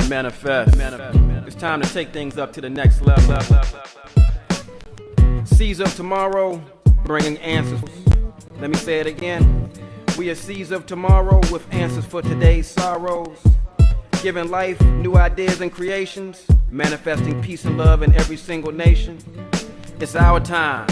Manifest. It's time to take things up to the next level. Seeds of tomorrow, bringing answers. Let me say it again. We are seeds of tomorrow with answers for today's sorrows. Giving life new ideas and creations. Manifesting peace and love in every single nation. It's our time.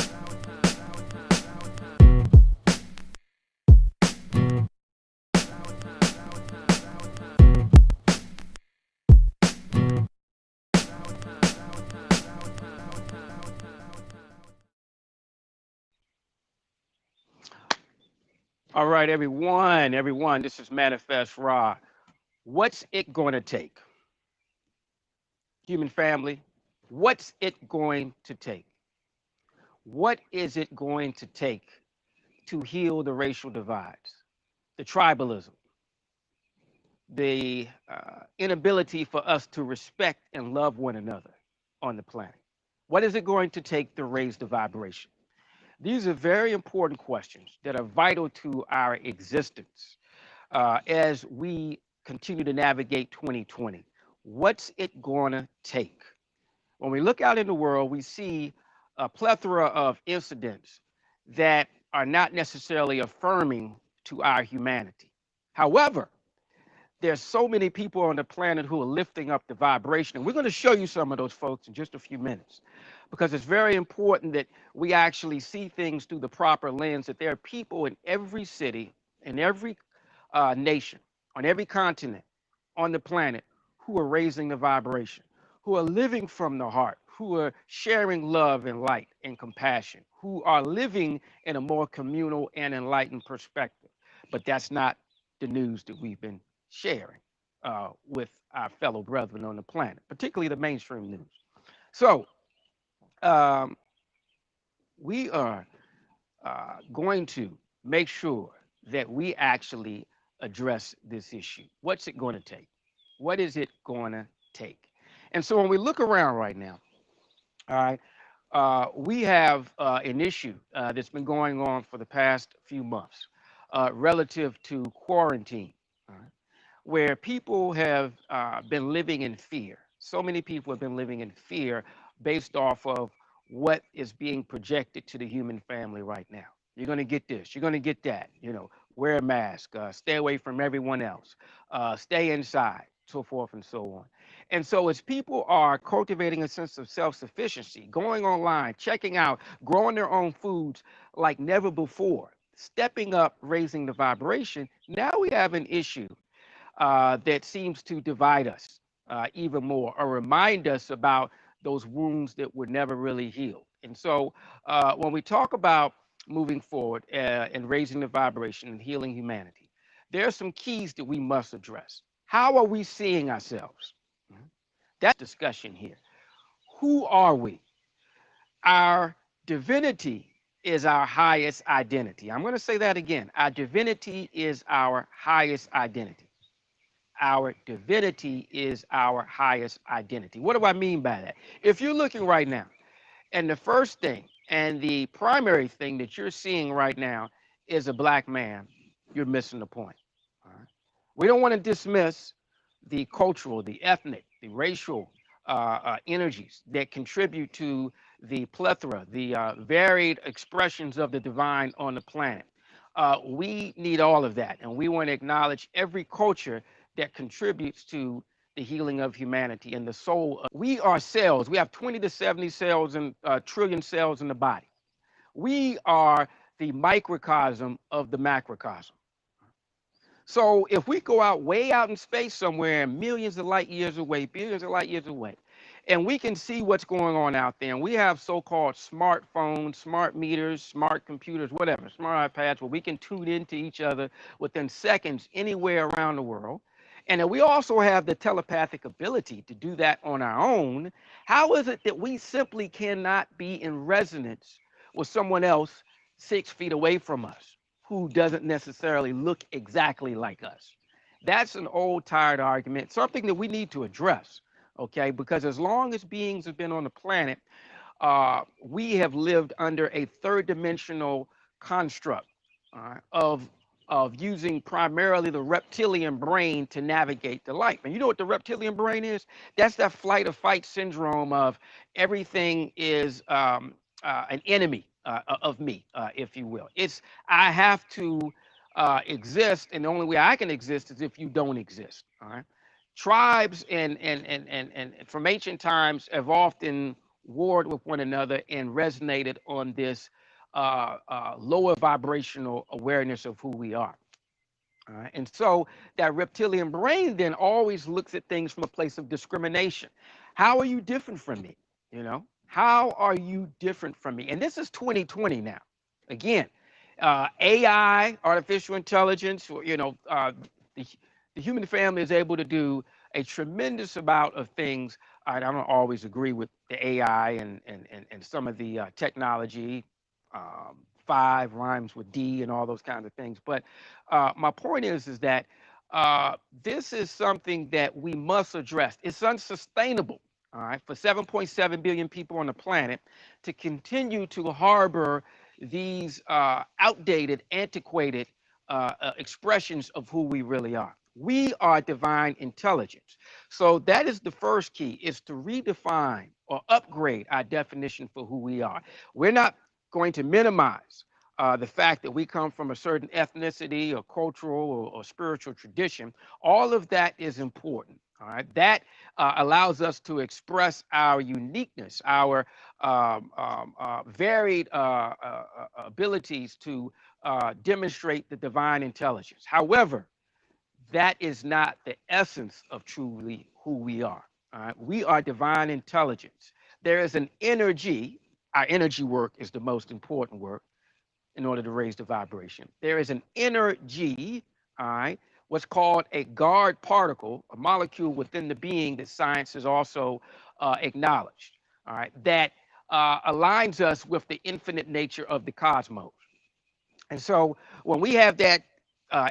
All right, everyone, this is Manifest Ra. What's it going to take? Human family, what's it going to take? What is it going to take to heal the racial divides, the tribalism, the inability for us to respect and love one another on the planet? What is it going to take to raise the vibration? These are very important questions that are vital to our existence as we continue to navigate 2020. What's it going to take? When we look out in the world, we see a plethora of incidents that are not necessarily affirming to our humanity. However, there's so many people on the planet who are lifting up the vibration. And we're going to show you some of those folks in just a few minutes, because it's very important that we actually see things through the proper lens, that there are people in every city, in every nation, on every continent on the planet who are raising the vibration, who are living from the heart, who are sharing love and light and compassion, who are living in a more communal and enlightened perspective. But that's not the news that we've been sharing with our fellow brethren on the planet, particularly the mainstream news. So we are going to make sure that we actually address this issue. What's it going to take? What is it going to take? And so when we look around right now, all right, we have an issue that's been going on for the past few months relative to quarantine, all right, where people have been living in fear. So many people have been living in fear based off of what is being projected to the human family right now. You're going to get this, you're going to get that, wear a mask, stay away from everyone else, stay inside, so forth and so on. And so as people are cultivating a sense of self-sufficiency, going online, checking out, growing their own foods like never before, stepping up, raising the vibration, now we have an issue that seems to divide us even more, or remind us about those wounds that were never really healed. And so when we talk about moving forward and raising the vibration and healing humanity, there are some keys that we must address. How are we seeing ourselves? That's discussion here. Who are we? Our divinity is our highest identity. I'm going to say that again. Our divinity is our highest identity. Our divinity is our highest identity. What do I mean by that? If you're looking right now, and the first thing and the primary thing that you're seeing right now is a black man, you're missing the point. All right? We don't want to dismiss the cultural, the ethnic, the racial energies that contribute to the plethora, the varied expressions of the divine on the planet. We need all of that, and we want to acknowledge every culture that contributes to the healing of humanity and the soul. We are cells. We have 20 to 70 cells and trillion cells in the body. We are the microcosm of the macrocosm. So if we go out way out in space somewhere, millions of light years away, billions of light years away, and we can see what's going on out there, and we have so-called smartphones, smart meters, smart computers, whatever, smart iPads, where we can tune into each other within seconds anywhere around the world. And then we also have the telepathic ability to do that on our own. How is it that we simply cannot be in resonance with someone else 6 feet away from us who doesn't necessarily look exactly like us? That's an old, tired argument, something that we need to address, okay? Because as long as beings have been on the planet, we have lived under a third dimensional construct of of using primarily the reptilian brain to navigate the life. And you know what the reptilian brain is? That's that flight or fight syndrome of everything is an enemy of me, if you will. It's I have to exist, and the only way I can exist is if you don't exist. All right. Tribes and from ancient times have often warred with one another and resonated on this lower vibrational awareness of who we are. All right. And so that reptilian brain then always looks at things from a place of discrimination. How are you different from me? You know, how are you different from me? And this is 2020 now. Again, AI, artificial intelligence, the, the human family is able to do a tremendous amount of things. I don't always agree with the AI and some of the technology. Five rhymes with D and all those kinds of things. But my point is that this is something that we must address. It's unsustainable, all right, for 7.7 billion people on the planet to continue to harbor these outdated, antiquated expressions of who we really are. We are divine intelligence. So that is the first key, is to redefine or upgrade our definition for who we are. We're not going to minimize the fact that we come from a certain ethnicity or cultural or spiritual tradition. All of that is important. All right, that allows us to express our uniqueness, our varied abilities to demonstrate the divine intelligence. However, that is not the essence of truly who we are. All right, we are divine intelligence. There is an energy. Our energy work is the most important work in order to raise the vibration. There is an energy, all right, what's called a guard particle, a molecule within the being that science has also acknowledged, all right, that aligns us with the infinite nature of the cosmos. And so when we have that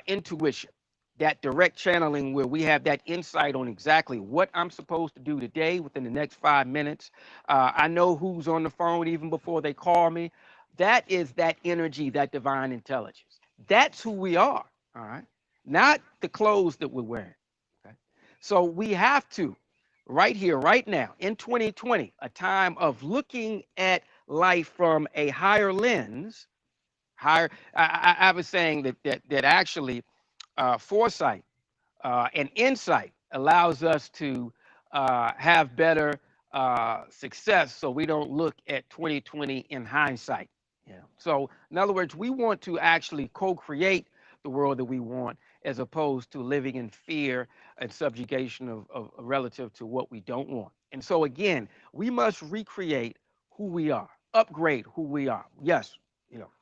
intuition, that direct channeling where we have that insight on exactly what I'm supposed to do today within the next 5 minutes, I know who's on the phone even before they call me. That is that energy, that divine intelligence. That's who we are, all right? Not the clothes that we're wearing. Okay? So we have to, right here, right now, in 2020, a time of looking at life from a higher lens. Higher. I was saying that actually foresight and insight allows us to have better success, so we don't look at 2020 in hindsight. Yeah. So in other words, we want to actually co-create the world that we want, as opposed to living in fear and subjugation of relative to what we don't want. And so again, we must recreate who we are, upgrade who we are. Yes,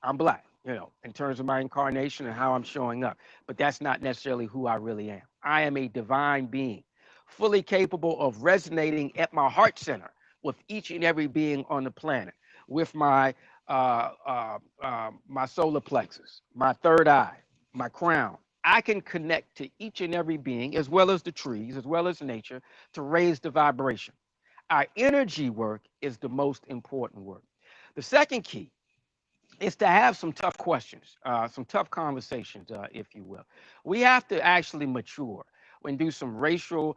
I'm black, in terms of my incarnation and how I'm showing up, but that's not necessarily who I really am. I am a divine being, fully capable of resonating at my heart center with each and every being on the planet, with my solar plexus, my third eye, my crown. I can connect to each and every being, as well as the trees, as well as nature, to raise the vibration. Our energy work is the most important work. The second key is to have some tough questions, some tough conversations, if you will. We have to actually mature and do some racial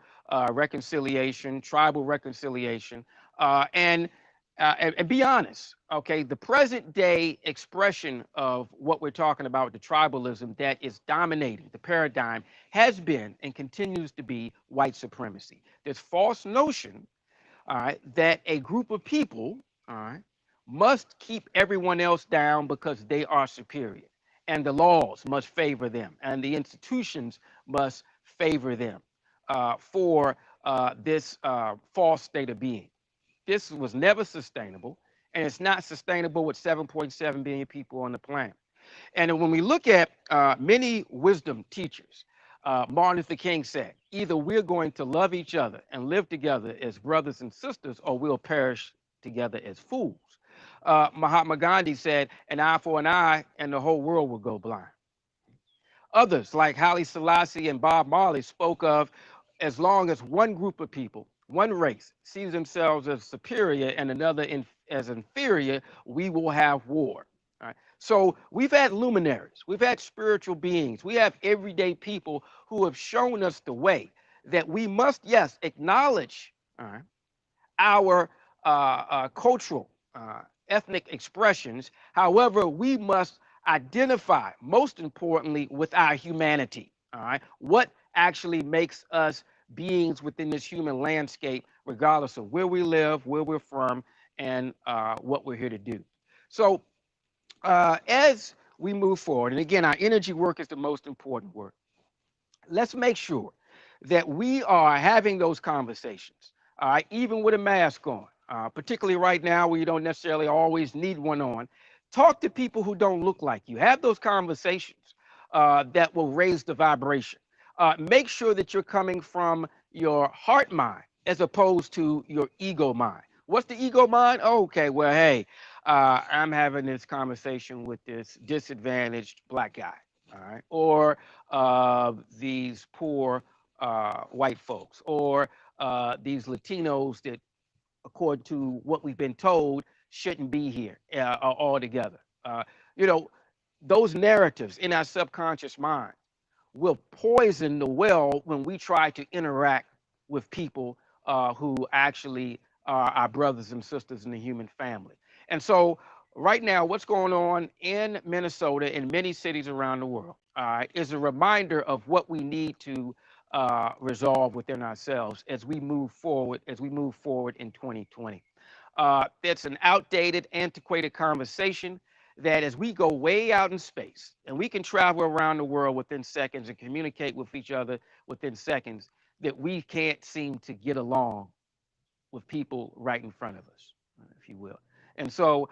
reconciliation, tribal reconciliation, and be honest. Okay, the present day expression of what we're talking about, the tribalism that is dominating the paradigm, has been and continues to be white supremacy. This false notion, all right, that a group of people, all right, must keep everyone else down because they are superior, and the laws must favor them, and the institutions must favor them for this false state of being. This was never sustainable, and it's not sustainable with 7.7 billion people on the planet. And when we look at many wisdom teachers, Martin Luther King said, either we're going to love each other and live together as brothers and sisters, or we'll perish together as fools. Mahatma Gandhi said, an eye for an eye, and the whole world will go blind. Others, like Haile Selassie and Bob Marley, spoke of, as long as one group of people, one race, sees themselves as superior and another as inferior, we will have war. All right? So we've had luminaries, we've had spiritual beings, we have everyday people who have shown us the way that we must, yes, acknowledge, all right, our cultural, ethnic expressions. However, we must identify, most importantly, with our humanity. All right, what actually makes us beings within this human landscape, regardless of where we live, where we're from, and what we're here to do. So, as we move forward, and again, our energy work is the most important work. Let's make sure that we are having those conversations, all right, even with a mask on, particularly right now where you don't necessarily always need one on. Talk to people who don't look like you. Have those conversations that will raise the vibration. Make sure that you're coming from your heart mind as opposed to your ego mind. What's the ego mind? Oh, okay, well, hey, I'm having this conversation with this disadvantaged black guy, all right, or these poor white folks, or these Latinos that, according to what we've been told, shouldn't be here altogether. You know, those narratives in our subconscious mind will poison the well when we try to interact with people who actually are our brothers and sisters in the human family. And so, right now, what's going on in Minnesota and many cities around the world is a reminder of what we need to resolve within ourselves as we move forward in 2020. It's an outdated, antiquated conversation that as we go way out in space and we can travel around the world within seconds and communicate with each other within seconds, that we can't seem to get along with people right in front of us, if you will. And so,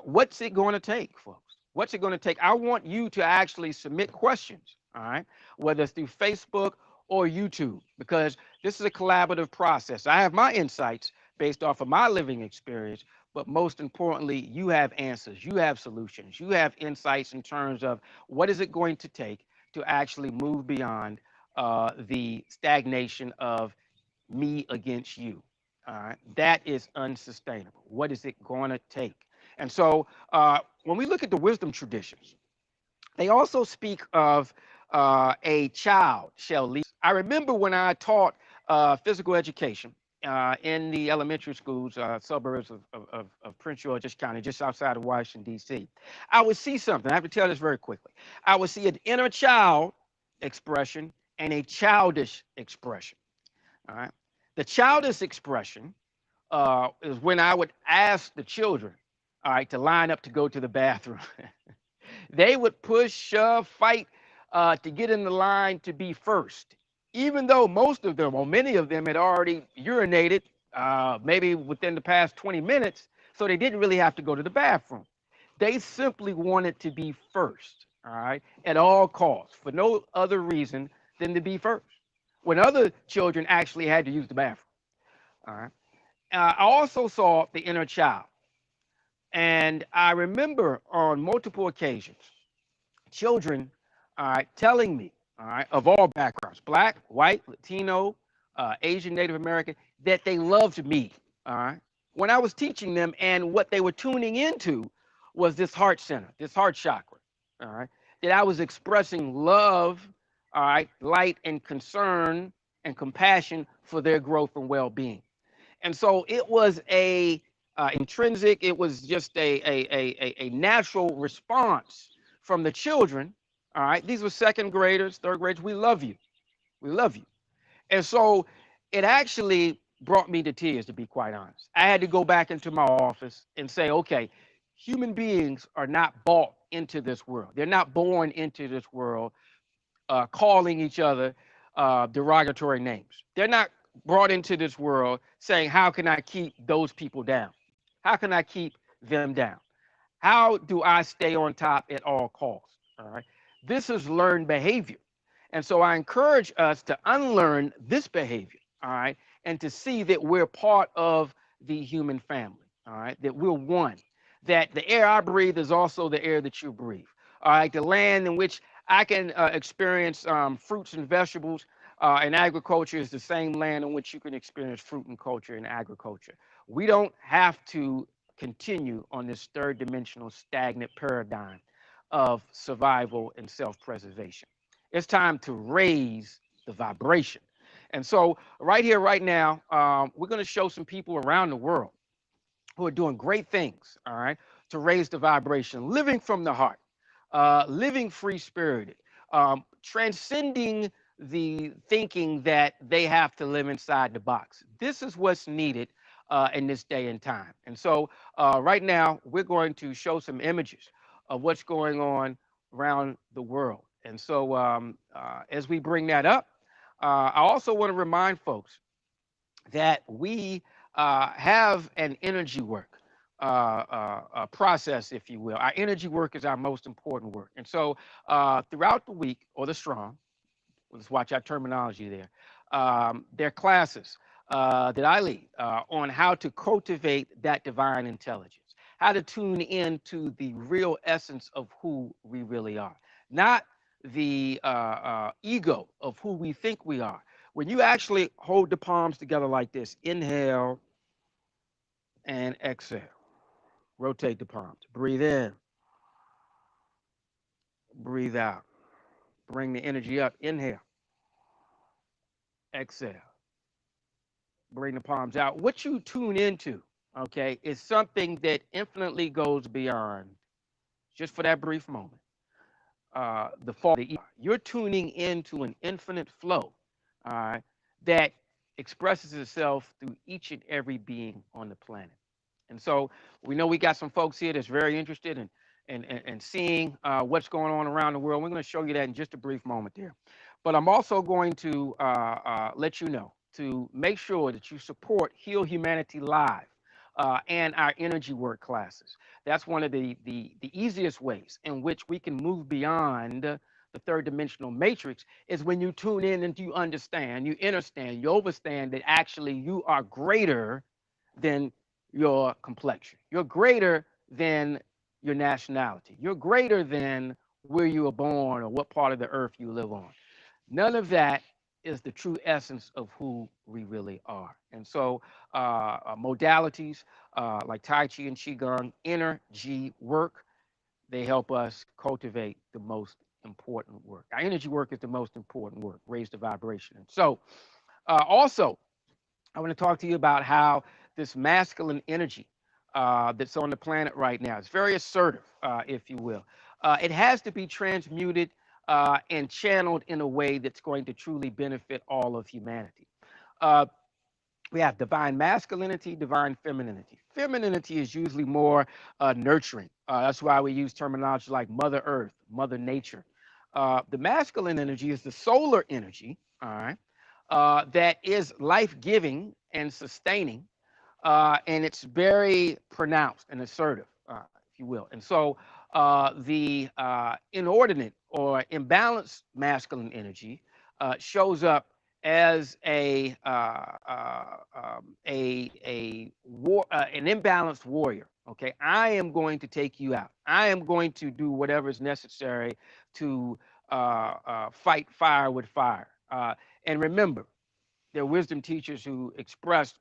what's it going to take, folks? What's it going to take? I want you to actually submit questions, all right, whether it's through Facebook or YouTube, because this is a collaborative process. I have my insights based off of my living experience, but most importantly, you have answers, you have solutions, you have insights in terms of what is it going to take to actually move beyond the stagnation of me against you. All right, that is unsustainable. What is it going to take? And so, when we look at the wisdom traditions, they also speak of a child shall lead. I remember when I taught physical education in the elementary schools, suburbs of Prince George's County, just outside of Washington, D.C. I would see something. I have to tell this very quickly. I would see an inner child expression and a childish expression. All right. The childish expression is when I would ask the children, all right, to line up to go to the bathroom. They would push, shove, fight to get in the line to be first, even though most of them, or many of them, had already urinated maybe within the past 20 minutes, so they didn't really have to go to the bathroom. They simply wanted to be first, all right, at all costs, for no other reason than to be first, when other children actually had to use the bathroom, all right. I also saw the inner child, and I remember on multiple occasions children, all right, telling me, all right, of all backgrounds, black, white, Latino, Asian, Native American, that they loved me, all right, when I was teaching them, and what they were tuning into was this heart center, this heart chakra, all right, that I was expressing love, all right, light and concern and compassion for their growth and well-being. And so it was a intrinsic, it was just a natural response from the children. All right, these were second graders, third graders. We love you, we love you. And so it actually brought me to tears, to be quite honest. I had to go back into my office and say, okay, human beings are not bought into this world, they're not born into this world calling each other derogatory names. They're not brought into this world saying, how can I keep those people down? How can I keep them down? How do I stay on top at all costs? All right. This is learned behavior. And so I encourage us to unlearn this behavior, all right, and to see that we're part of the human family, all right, that we're one, that the air I breathe is also the air that you breathe, all right, the land in which I can experience fruits and vegetables in agriculture is the same land in which you can experience fruit and culture in agriculture. We don't have to continue on this third dimensional stagnant paradigm of survival and self-preservation. It's time to raise the vibration. And so, right here, right now, we're going to show some people around the world who are doing great things, all right, to raise the vibration, living from the heart, living free spirited, transcending the thinking that they have to live inside the box. This is what's needed in this day and time. And so, right now, we're going to show some images of what's going on around the world. And so, as we bring that up, I also want to remind folks that we have an energy work process, if you will. Our energy work is our most important work. And so throughout the week, or the strong, let's watch our terminology there are classes that I lead on how to cultivate that divine intelligence, how to tune into the real essence of who we really are, not the ego of who we think we are. When you actually hold the palms together like this, inhale and exhale. Rotate the palms. Breathe in, breathe out. Bring the energy up. Inhale, exhale. Bring the palms out. What you tune into, okay, is something that infinitely goes beyond, just for that brief moment, the fall. You're tuning into an infinite flow, all right, that expresses itself through each and every being on the planet. And so we know we got some folks here that's very interested in seeing what's going on around the world. We're going to show you that in just a brief moment there. But I'm also going to let you know to make sure that you support Heal Humanity Live and our energy work classes. That's one of the easiest ways in which we can move beyond the third dimensional matrix is when you tune in and you understand, you understand, you overstand that actually you are greater than your complexion. You're greater than your nationality. You're greater than where you were born or what part of the earth you live on. None of that is the true essence of who we really are. And so, modalities like Tai Chi and Qigong, energy work, they help us cultivate the most important work. Our energy work is the most important work, raise the vibration. And so, also, I want to talk to you about how this masculine energy that's on the planet right now is very assertive, if you will. It has to be transmuted and channeled in a way that's going to truly benefit all of humanity. Uh, we have divine masculinity, divine femininity. Femininity is usually more nurturing. That's why we use terminology like Mother Earth, Mother Nature. The masculine energy is the solar energy, all right, that is life giving and sustaining, and it's very pronounced and assertive, if you will. And so the inordinate or imbalanced masculine energy shows up as an imbalanced warrior. Okay, I am going to take you out. I am going to do whatever is necessary to fight fire with fire. And remember, there are wisdom teachers who expressed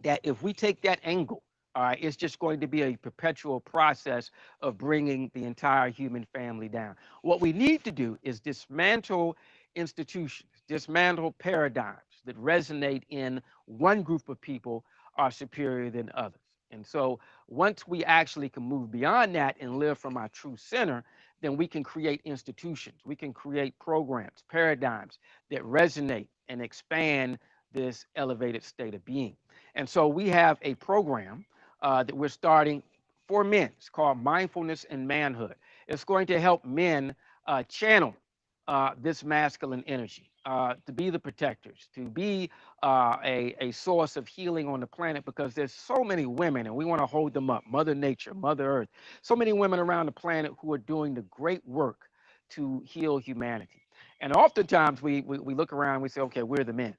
that if we take that angle, it's just going to be a perpetual process of bringing the entire human family down. What we need to do is dismantle institutions, dismantle paradigms that resonate in one group of people are superior than others. And so once we actually can move beyond that and live from our true center, then we can create institutions, we can create programs, paradigms that resonate and expand this elevated state of being. And so we have a program that we're starting for men. It's called Mindfulness and Manhood. It's going to help men channel this masculine energy, to be the protectors, to be a source of healing on the planet, because there's so many women and we want to hold them up. Mother Nature, Mother Earth, so many women around the planet who are doing the great work to heal humanity. And oftentimes we look around and we say, okay, we're the men.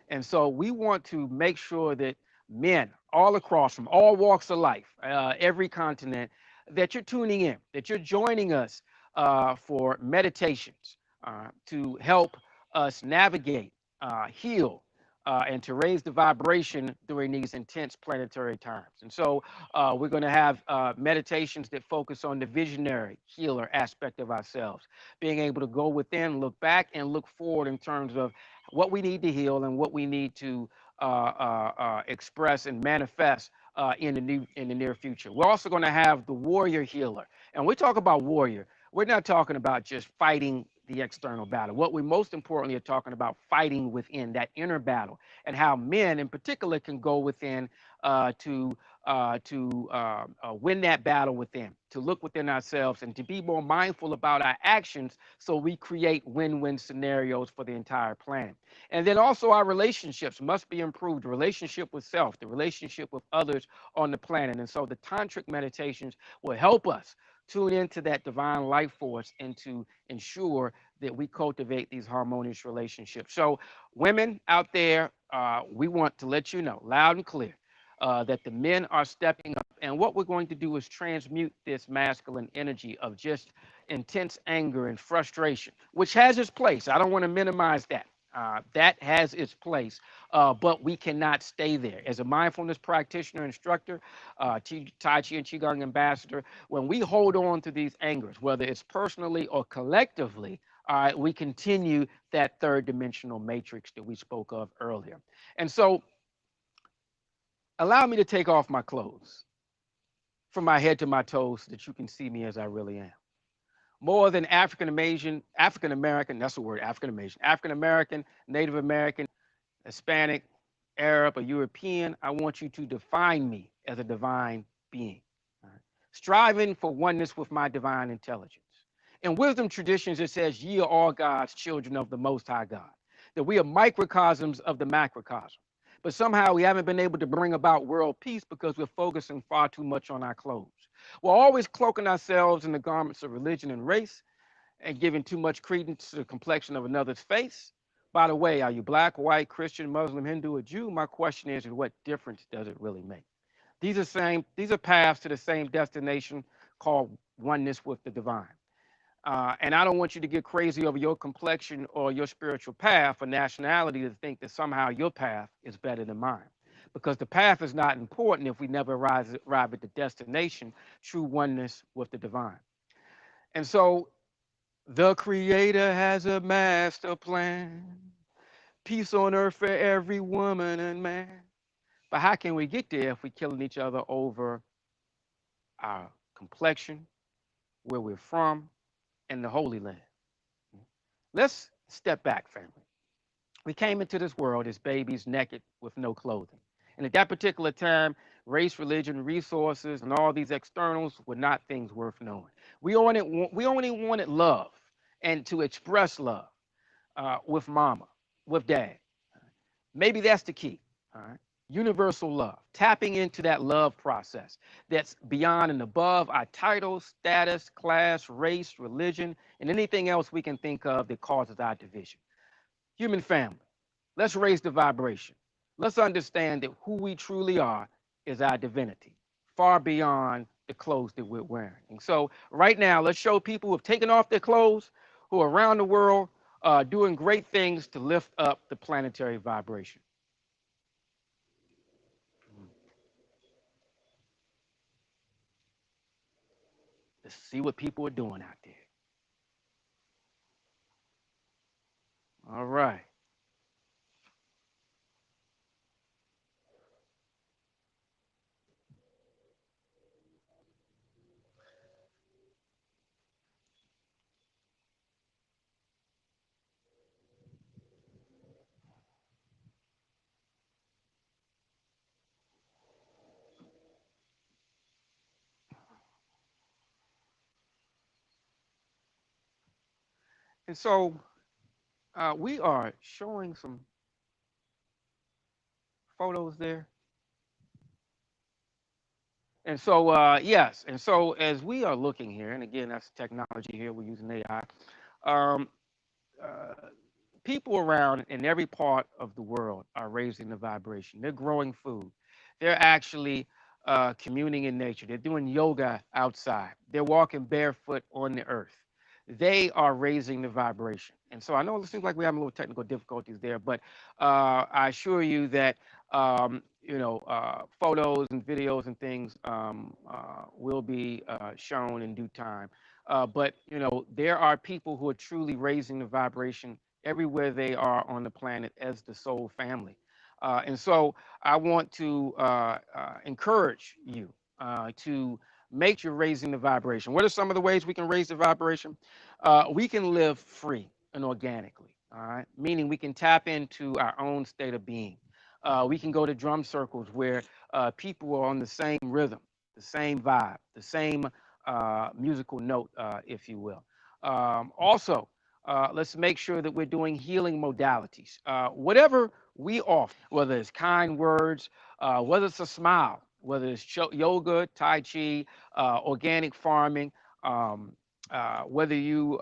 And so we want to make sure that men all across from all walks of life, every continent, that you're tuning in, that you're joining us for meditations to help us navigate, heal, and to raise the vibration during these intense planetary times. And so we're going to have meditations that focus on the visionary healer aspect of ourselves, being able to go within, look back, and look forward in terms of what we need to heal and what we need to express and manifest in the near future. We're also going to have the warrior healer, and we talk about warrior. We're not talking about just fighting the external battle. What we most importantly are talking about fighting within that inner battle, and how men in particular can go within to win that battle within, to look within ourselves and to be more mindful about our actions so we create win-win scenarios for the entire planet. And then also our relationships must be improved, the relationship with self, the relationship with others on the planet. And so the tantric meditations will help us tune into that divine life force and to ensure that we cultivate these harmonious relationships. So women out there, we want to let you know loud and clear that the men are stepping up. And what we're going to do is transmute this masculine energy of just intense anger and frustration, which has its place. I don't want to minimize that. That has its place, but we cannot stay there. As a mindfulness practitioner, instructor, Tai Chi and Qigong ambassador, when we hold on to these angers, whether it's personally or collectively, we continue that third dimensional matrix that we spoke of earlier. And so allow me to take off my clothes from my head to my toes so that you can see me as I really am. More than African American, that's the word, African American, Native American, Hispanic, Arab, or European, I want you to define me as a divine being. All right? Striving for oneness with my divine intelligence. In wisdom traditions, it says, ye are all God's children of the Most High God, that we are microcosms of the macrocosm. But somehow we haven't been able to bring about world peace because we're focusing far too much on our clothes. We're always cloaking ourselves in the garments of religion and race and giving too much credence to the complexion of another's face. By the way, are you black, white, Christian, Muslim, Hindu, or Jew? My question is, what difference does it really make? These are paths to the same destination called oneness with the divine. And I don't want you to get crazy over your complexion or your spiritual path or nationality to think that somehow your path is better than mine. Because the path is not important if we never arrive at the destination, true oneness with the divine. And so the Creator has a master plan, peace on earth for every woman and man. But how can we get there if we're killing each other over our complexion, where we're from, and the Holy Land? Let's step back, family. We came into this world as babies naked with no clothing. And at that particular time, race, religion, resources, and all these externals were not things worth knowing. We only wanted love and to express love with mama, with dad. Maybe that's the key. All right. Universal love, tapping into that love process that's beyond and above our title, status, class, race, religion, and anything else we can think of that causes our division. Human family, let's raise the vibration. Let's understand that who we truly are is our divinity, far beyond the clothes that we're wearing. And so, right now, let's show people who have taken off their clothes, who are around the world, doing great things to lift up the planetary vibration. Let's see what people are doing out there. All right. And so, we are showing some photos there. And so, yes, and so as we are looking here, and again, that's technology here, we're using AI. Um, uh, People around in every part of the world are raising the vibration. They're growing food. They're actually communing in nature. They're doing yoga outside. They're walking barefoot on the earth. they are raising the vibration. And so I know it seems like we're having a little technical difficulties there, but I assure you that photos and videos and things will be shown in due time. But there are people who are truly raising the vibration everywhere they are on the planet as the soul family. And so I want to encourage you to make you're raising the vibration. What are some of the ways we can raise the vibration? We can live free and organically, all right? Meaning we can tap into our own state of being. We can go to drum circles where people are on the same rhythm, the same vibe, the same musical note, if you will. Also, let's make sure that we're doing healing modalities. Whatever we offer, whether it's kind words, whether it's a smile, whether it's yoga, Tai Chi, organic farming, whether you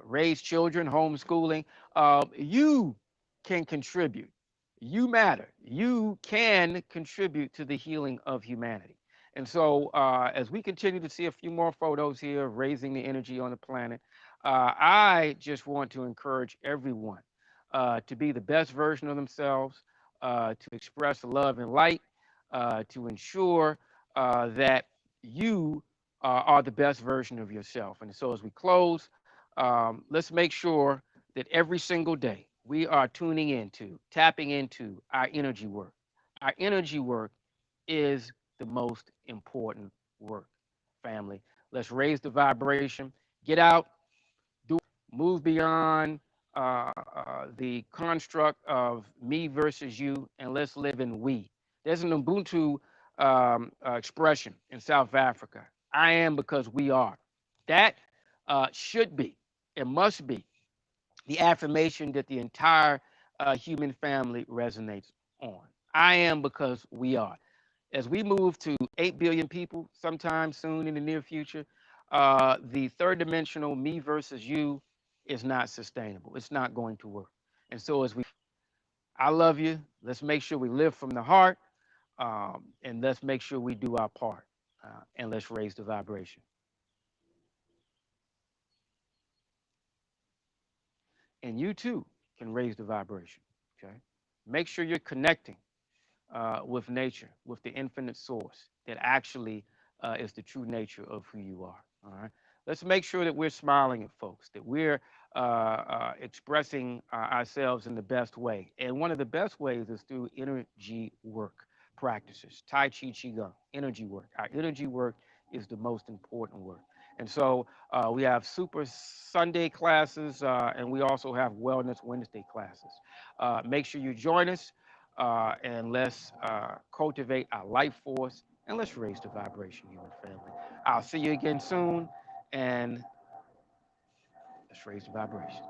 raise children, homeschooling, you can contribute. You matter. You can contribute to the healing of humanity. And so, as we continue to see a few more photos here of raising the energy on the planet, I just want to encourage everyone to be the best version of themselves, to express love and light, to ensure that you are the best version of yourself. And so, as we close, let's make sure that every single day we are tuning into, tapping into our energy work. Our energy work is the most important work, family. Let's raise the vibration, get out, do move beyond the construct of me versus you, and let's live in we. There's an Ubuntu expression in South Africa. I am because we are. That should be, it must be the affirmation that the entire human family resonates on. I am because we are. As we move to 8 billion people sometime soon in the near future, the third dimensional me versus you is not sustainable. It's not going to work. And so, I love you. Let's make sure we live from the heart, and let's make sure we do our part, and let's raise the vibration. And you too can raise the vibration. Okay. Make sure you're connecting with nature, with the infinite source that actually is the true nature of who you are. All right. Let's make sure that we're smiling at folks, that we're expressing ourselves in the best way. And one of the best ways is through energy work practices, Tai Chi, Qigong, energy work. Our energy work is the most important work. And so we have Super Sunday classes, and we also have Wellness Wednesday classes. Make sure you join us and let's cultivate our life force and let's raise the vibration, human family. I'll see you again soon, and let's raise the vibration.